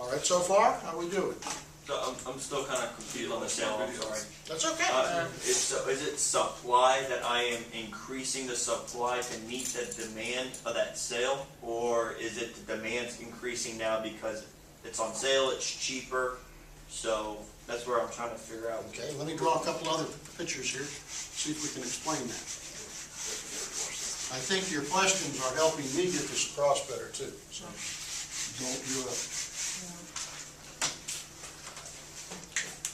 All right, so far, how we doing? So I'm still kind of confused on the sale, I'm sorry. That's okay. Is it supply that I am increasing the supply to meet the demand of that sale? Or is it the demand's increasing now because it's on sale, it's cheaper? So that's where I'm trying to figure out. Okay, let me draw a couple other pictures here, see if we can explain that. I think your questions are helping me get this across better too, so don't do it.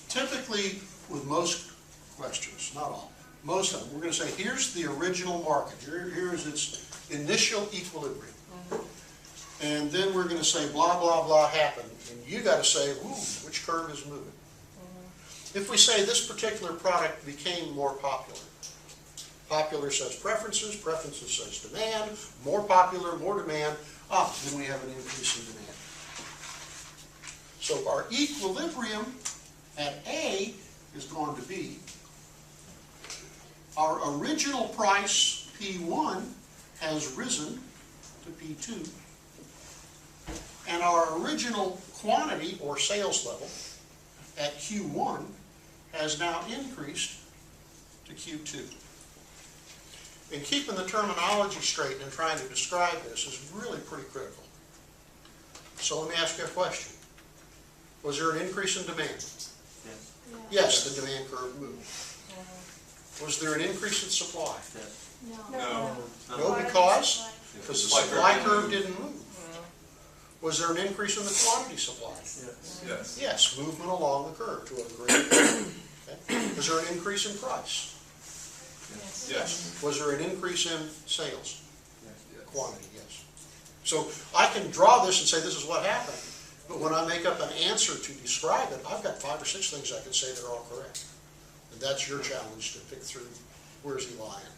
Typically, with most questions, not all, most of them, we're going to say, here's the original market. Here is its initial equilibrium. And then we're going to say, blah, blah, blah happened. And you got to say, ooh, which curve is moving? If we say this particular product became more popular, popular says preferences, preferences says demand, more popular, more demand, then we have an increase in demand. So our equilibrium at A is going to be our original price, P1, has risen to P2, and our original quantity or sales level at Q1 has now increased to Q2. And keeping the terminology straight and trying to describe this is really pretty critical. So let me ask you a question. Was there an increase in demand? Yes. Yes, the demand curve moved. Was there an increase in supply? Yes. No. No, because the supply curve didn't move. Was there an increase in the quantity supply? Yes. Yes, movement along the curve to a great degree. Okay. Was there an increase in price? Yes. Was there an increase in sales? Yes. Quantity, yes. So I can draw this and say this is what happened, but when I make up an answer to describe it, I've got 5 or 6 things I can say that are all correct. And that's your challenge to pick through where's he lying.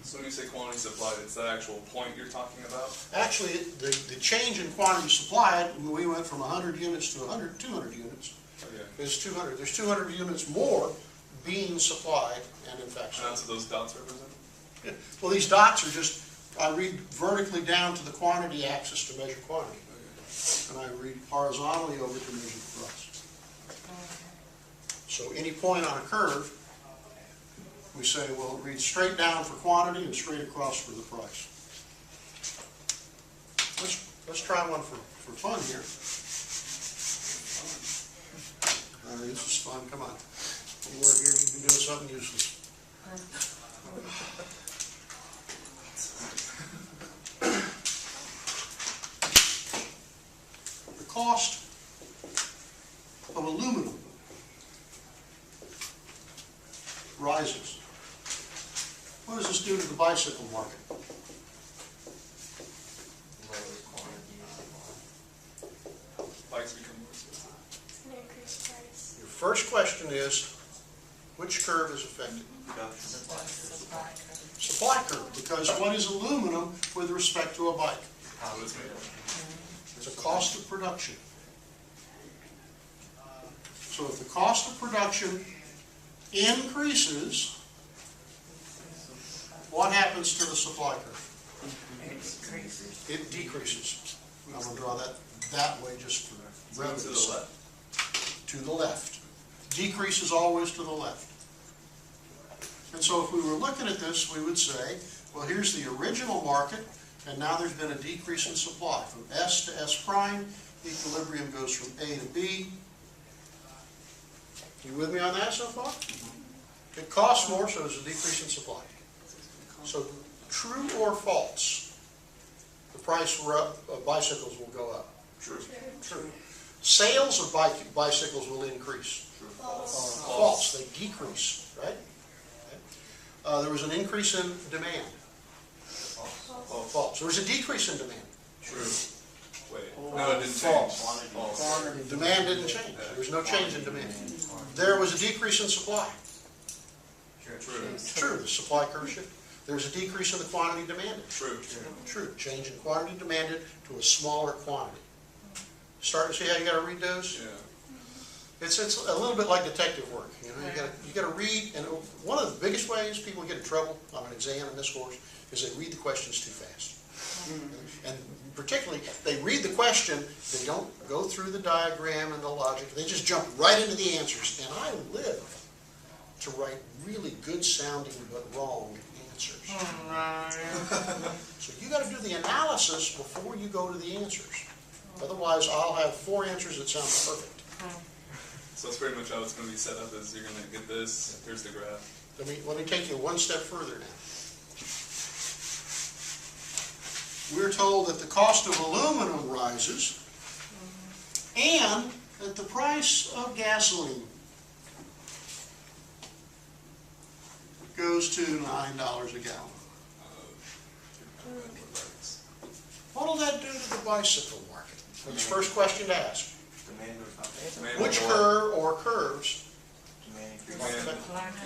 So when you say quantity supplied, it's that actual point you're talking about? Actually, the change in quantity supplied, when we went from 100 units to 200 units, Okay. is 200. There's 200 units more being supplied and in fact And that's sold. what those dots represent? Yeah. Well, these dots are just, I read vertically down to the quantity axis to measure quantity. And I read horizontally over to measure the price. So any point on a curve, we say, well, it reads straight down for quantity and straight across for the price. Let's try one for fun here. All right, this is fun, come on. You work here, you can do something useless. The cost of aluminum rises. What does this do to the bicycle market? Bikes become more expensive. It's an increased price. Your first question is, which curve is affected? Supply curve, because what is aluminum with respect to a bike? How it's made of. It's a cost of production. So if the cost of production increases, what happens to the supply curve? It decreases. I'm going to draw that way just for To the reference. left. To the left. Decrease is always to the left. And so if we were looking at this, we would say, well, here's the original market, and now there's been a decrease in supply. From S to S prime, equilibrium goes from A to B. You with me on that so far? It costs more, so there's a decrease in supply. So true or false, the price of bicycles will go up. True. True. Sales of bicycles will increase. False. They decrease, right? Okay. There was an increase in demand. False. There was a decrease in demand. True. Wait. No, it didn't False. change. False. Demand didn't change. There was no change in demand. There was a decrease in supply. True. It's true. The supply curve shifted. There was a decrease in the quantity demanded. True. True. Change in quantity demanded to a smaller quantity. Starting to see how you got to read those? Yeah. It's a little bit like detective work. You know, you got to read, and one of the biggest ways people get in trouble on an exam in this course is they read the questions too fast. And particularly, they read the question, they don't go through the diagram and the logic, they just jump right into the answers. And I live to write really good sounding but wrong answers. So you gotta do the analysis before you go to the answers. Otherwise, I'll have 4 answers that sound perfect. So it's pretty much how it's gonna be set up, is you're gonna get this, here's the graph. Let me take you one step further now. We're told that the cost of aluminum rises and that the price of gasoline goes to $9 a gallon. What'll that do to the bicycle market? That's the first question to ask. Demand goes up. Demand Which will go up. curve or curves? Demand increases.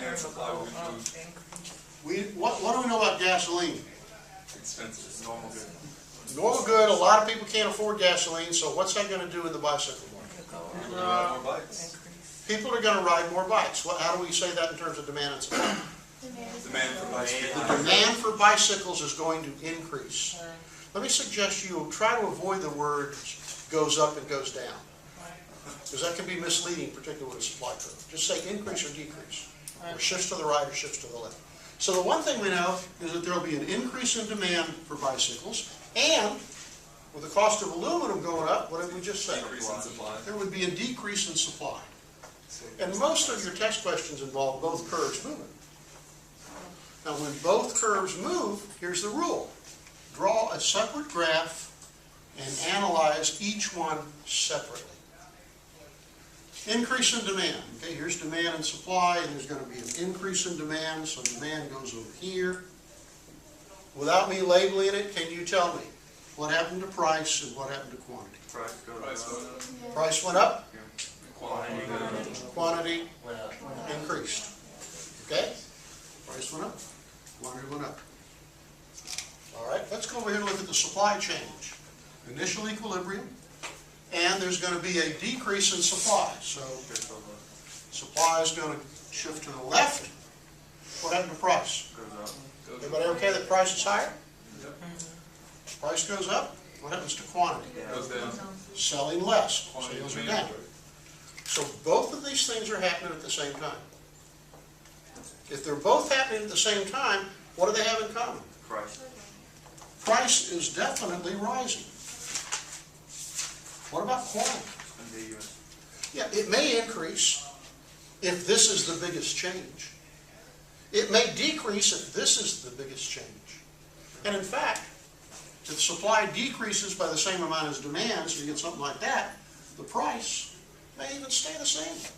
And supply will improve. What do we know about gasoline? Expensive. It's normal good. Normal good, a lot of people can't afford gasoline, so what's that gonna do in the bicycle market? People ride more bikes. People are gonna ride more bikes. How do we say that in terms of demand and supply? Demand for bicycles. The demand for bicycles is going to increase. Let me suggest you try to avoid the word goes up and goes down, because that can be misleading, particularly with a supply curve. Just say increase or decrease, or shifts to the right or shifts to the left. So the one thing we know is that there will be an increase in demand for bicycles, and with the cost of aluminum going up, what did we just say? Decrease in supply. There would be a decrease in supply. And most of your test questions involve both curves moving. Now, when both curves move, here's the rule. Draw a separate graph and analyze each one separately. Increase in demand. Okay, here's demand and supply, and there's going to be an increase in demand, so demand goes over here. Without me labeling it, can you tell me what happened to price and what happened to quantity? Price goes Price up. going up. Price went up, Quantity going up. quantity increased. Okay? Price went up, quantity went up. All right, let's go over here and look at the supply change. Initial equilibrium, and there's going to be a decrease in supply. So Shift over. supply is going to shift to the left. What happened to price? Goes up. Everybody okay that price is higher? Yep. Price goes up. What happens to quantity? Goes down. Selling less. Quantity Sales are demand. down. So both of these things are happening at the same time. If they're both happening at the same time, what do they have in common? Price. Price is definitely rising. What about quantity? Ambiguous. Yeah, it may increase if this is the biggest change. It may decrease if this is the biggest change. And in fact, if supply decreases by the same amount as demand, so you get something like that, the price may even stay the same.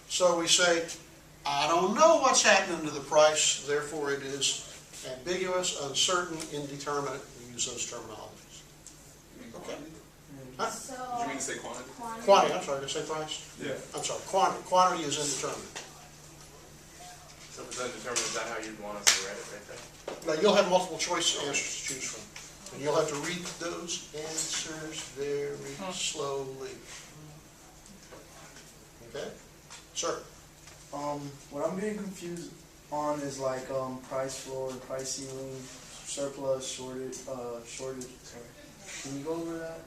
So we say, I don't know what's happening to the price, therefore it is ambiguous, uncertain, indeterminate. We use those terminologies. Okay? Huh? So. Did you mean to say quantity? Quantity, I'm sorry, did I say price? Yeah. I'm sorry, quantity is indeterminate. So if it's undetermined, is that how you'd want us to write it right there? Now, you'll have multiple choice answers to choose from, and you'll have to read those answers very slowly. Okay? Sir? What I'm getting confused on is like price floor and price ceiling, surplus, shortage. Sorry. Can you go over that?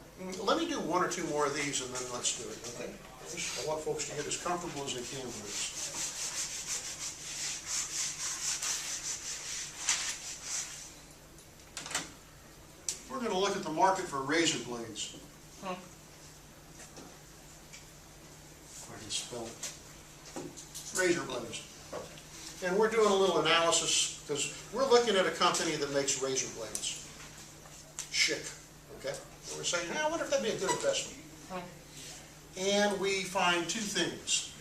Let me do one or two more of these, and then let's do it, okay? I want folks to get as comfortable as they can with this. We're going to look at the market for razor blades. If I can spell it. Razor blades. And we're doing a little analysis because we're looking at a company that makes razor blades. Schick, okay? And we're saying, I wonder if that'd be a good investment. And we find two things.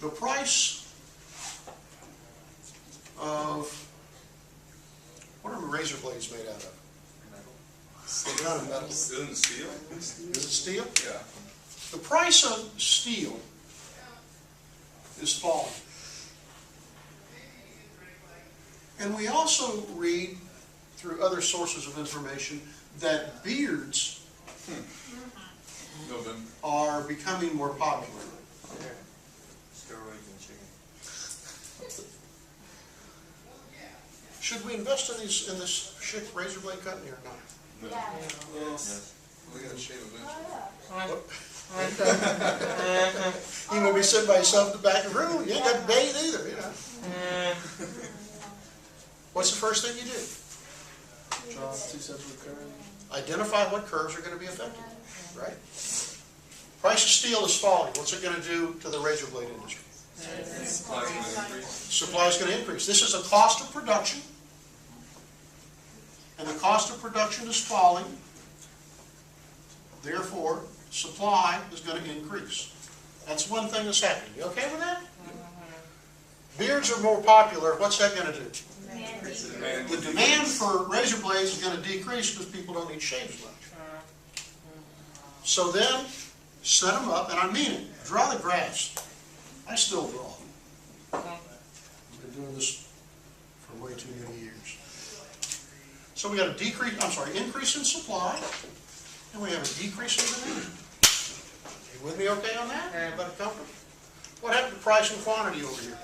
The price of, what are razor blades made out of? They're not of metal. Isn't it steel? Is it steel? Yeah. The price of steel is falling. And we also read through other sources of information that beards November. are becoming more popular. Steroids and chicken. Should we invest in this Schick razor blade company or not? No. Yeah. Yes. We gotta shave eventually. Oh, You gonna be sitting by yourself in the back of the room, you ain't got to bathe either, you know. What's the first thing you do? Draw two separate curves. Identify what curves are gonna be affected, right? Price of steel is falling, what's it gonna do to the razor blade industry? Supply's gonna increase. Supply is gonna increase. This is a cost of production, and the cost of production is falling. Therefore, supply is gonna increase. That's one thing that's happening. You okay with that? Beards are more popular, what's that gonna do? Demand The demand for razor blades is gonna decrease because people don't need shaves much. So then, set them up, and I mean it, draw the graphs. I still draw. I've been doing this for way too many years. So we got a increase in supply, and we have a decrease in demand. You with me okay on that? Everybody comfortable? What happened to price and quantity over here?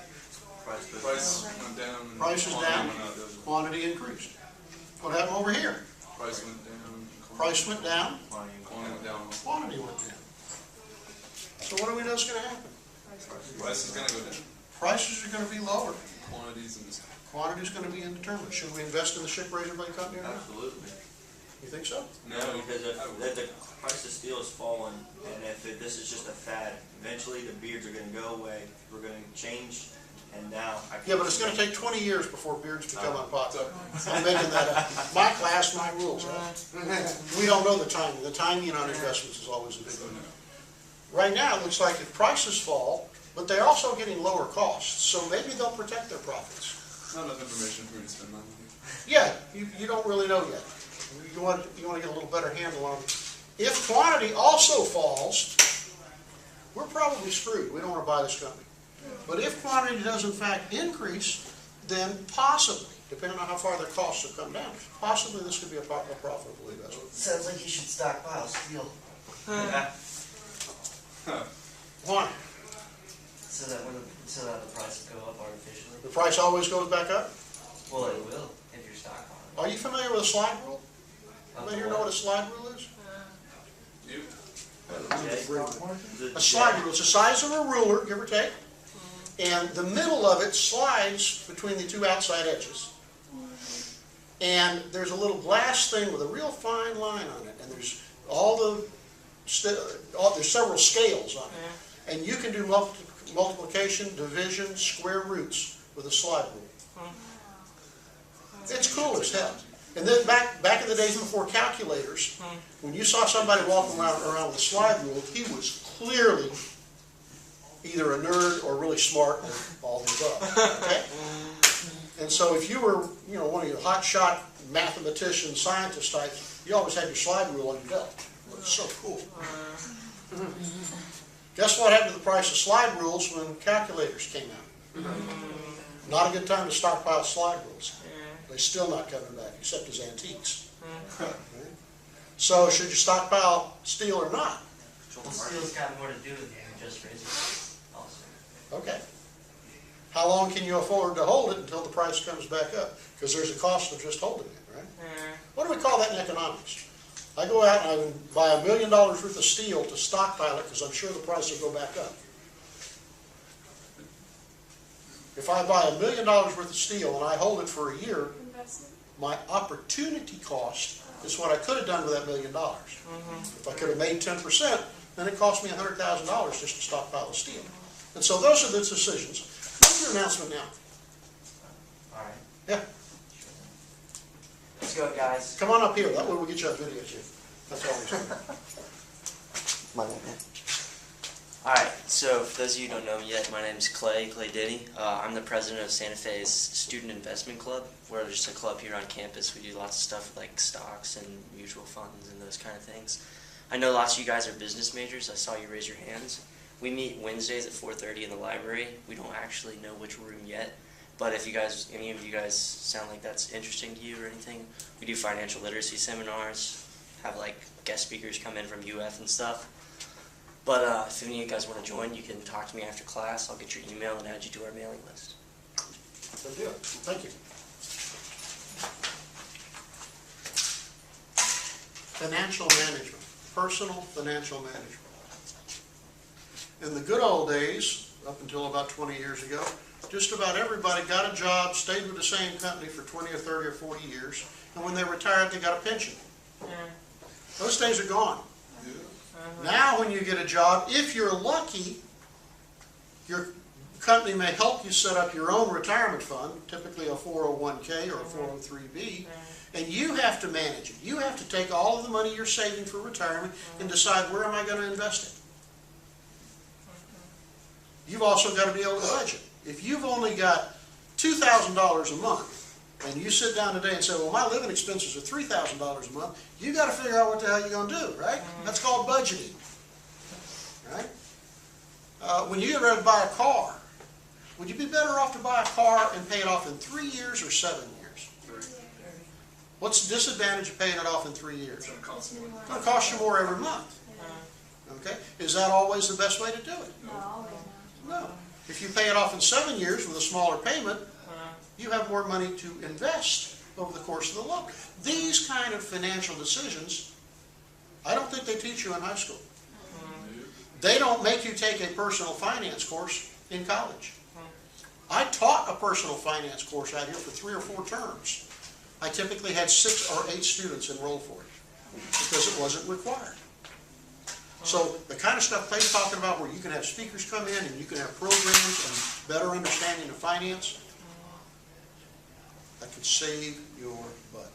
Price went down. And Price is quantity down, went up, doesn't it? quantity increased. What happened over here? Price went down. Price went down, Quantity went down. quantity went down. So what do we know is gonna happen? Price is gonna go down. Prices are gonna be lower, Quantities and quantity's gonna be indeterminate. Should we invest in the Schick razor blade company or not? Absolutely. You think so? No, because if the price of steel is falling, and if this is just a fad, eventually the beards are gonna go away, we're gonna change, and now. Yeah, but it's gonna take 20 years before beards become unpopular. I'm making that up. My class, my rules, right? We don't know the timing. The timing on investments is always a big one. Right now, it looks like if prices fall, but they're also getting lower costs, so maybe they'll protect their profits. not enough information for me to spend money. Yeah, you don't really know yet. You want to get a little better handle on it. If quantity also falls, we're probably screwed. We don't want to buy this company. But if quantity does in fact increase, then possibly, depending on how far their costs have come down, possibly this could be a profitable investment. Sounds like you should stockpile steel, Why? so that the price will go up artificially. The price always goes back up? Well, it will if you're stockpiling. Are you familiar with a slide rule? Anybody here know what a slide rule is? You? A slide rule, it's the size of a ruler, give or take, and the middle of it slides between the two outside edges. And there's a little glass thing with a real fine line on it, and there's there's several scales on it. And you can do multiplication, division, square roots with a slide rule. It's cool as hell. And then back in the days before calculators, when you saw somebody walking around with a slide rule, he was clearly either a nerd or really smart or all the above. Okay? And so if you were, one of your hotshot mathematician, scientist types, you always had your slide rule on your belt. It was so cool. Guess what happened to the price of slide rules when calculators came out? Not a good time to stockpile slide rules. They're still not coming back, except as antiques. Right? So should you stockpile steel or not? Well, steel's got more to do with it than just razors, also. Okay. How long can you afford to hold it until the price comes back up? Because there's a cost of just holding it, right? What do we call that in economics? I go out and I buy $1 million worth of steel to stockpile it because I'm sure the price will go back up. If I buy $1 million worth of steel and I hold it for a year, investment. my opportunity cost is what I could have done with that $1 million. If I could have made 10%, then it cost me $100,000 just to stockpile the steel. And so those are the decisions. What's your announcement now? All right. Yeah, Let's go, guys. come on up here. That way we'll get you on video too. That's all we're saying. All right. So for those of you who don't know me yet, my name is Clay Diddy. I'm the president of Santa Fe's Student Investment Club. We're just a club here on campus. We do lots of stuff like stocks and mutual funds and those kind of things. I know lots of you guys are business majors. I saw you raise your hands. We meet Wednesdays at 4:30 in the library. We don't actually know which room yet, but if any of you guys sound like that's interesting to you or anything, we do financial literacy seminars, have like guest speakers come in from UF and stuff. But if any of you guys want to join, you can talk to me after class. I'll get your email and add you to our mailing list. Good deal. Thank you. financial management, personal financial management. In the good old days, up until about 20 years ago, just about everybody got a job, stayed with the same company for 20 or 30 or 40 years, and when they retired, they got a pension. Those days are gone. Now when you get a job, if you're lucky, your company may help you set up your own retirement fund, typically a 401k or a 403b, and you have to manage it. You have to take all of the money you're saving for retirement and decide, where am I going to invest it? You've also got to be able to budget. If you've only got $2,000 a month, and you sit down today and say, well, my living expenses are $3,000 a month, you got to figure out what the hell you're going to do, right? That's called budgeting, right? When you get ready to buy a car, would you be better off to buy a car and pay it off in 3 years or 7 years? What's the disadvantage of paying it off in 3 years? It's gonna cost more. It's going to cost you more every month. Okay? Is that always the best way to do it? No, always No. If you pay it off in 7 years with a smaller payment, you have more money to invest over the course of the loan. These kind of financial decisions, I don't think they teach you in high school. They don't make you take a personal finance course in college. I taught a personal finance course out here for 3 or 4 terms. I typically had 6 or 8 students enroll for it because it wasn't required. So the kind of stuff Clay's talking about, where you can have speakers come in and you can have programs and better understanding of finance, that could save your butt.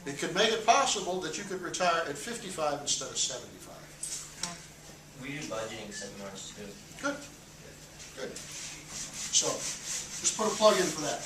It could make it possible that you could retire at 55 instead of 75. We do budgeting seminars too. Good. Good. So, just put a plug in for that.